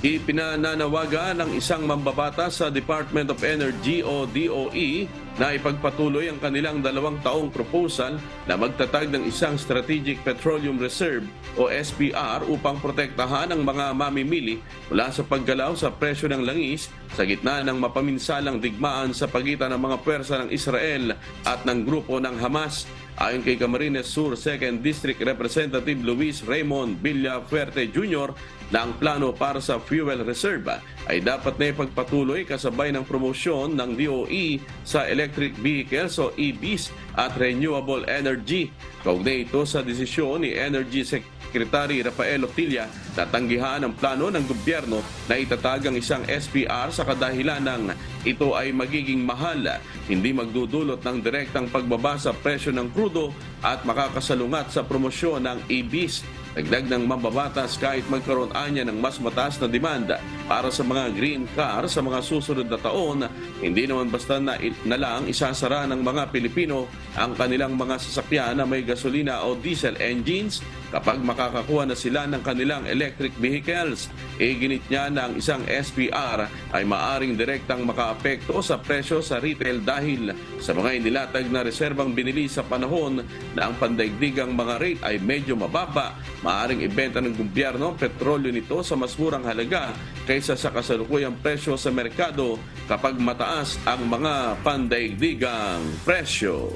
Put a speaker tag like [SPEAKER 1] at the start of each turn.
[SPEAKER 1] Ipinananawagan ng isang mambabata sa Department of Energy o DOE na ipagpatuloy ang kanilang 2 taong proposal na magtatag ng isang Strategic Petroleum Reserve o SPR upang protektahan ang mga mamimili mula sa paggalaw sa presyo ng langis sa gitna ng mapaminsalang digmaan sa pagitan ng mga puwersa ng Israel at ng grupo ng Hamas. Ayon kay Camarines Sur 2nd District Representative Luis Raymond Villafuerte Jr., na ang plano para sa fuel reserve ay dapat na ipagpatuloy kasabay ng promosyon ng DOE sa electric vehicles o EVs at renewable energy. Kaugnay ito sa desisyon ni Energy Secretary Rafael Otilla na tanggihan ang plano ng gobyerno na itatag ang isang SPR sa kadahilan ng ito ay magiging mahal, hindi magdudulot ng direktang pagbaba sa presyo ng krudo at makakasalungat sa promosyon ng EVs. Dagdag ng mambabatas kahit magkaroon anya ng mas mataas na demanda para sa mga green car sa mga susunod na taon, hindi naman basta na lang isasara ng mga Pilipino ang kanilang mga sasakyan na may gasolina o diesel engines kapag makakakuha na sila ng kanilang electric vehicles. Ginit niya na ang isang SPR ay maaring direktang makaapekto sa presyo sa retail dahil sa mga inilatag na reserbang binili sa panahon na ang pandaigdigang mga rate ay medyo mababa. Maaring ibenta ng gobyerno ang petrolyo nito sa mas murang halaga kaysa sa kasalukuyang presyo sa merkado kapag mataas ang mga pandaigdigang presyo.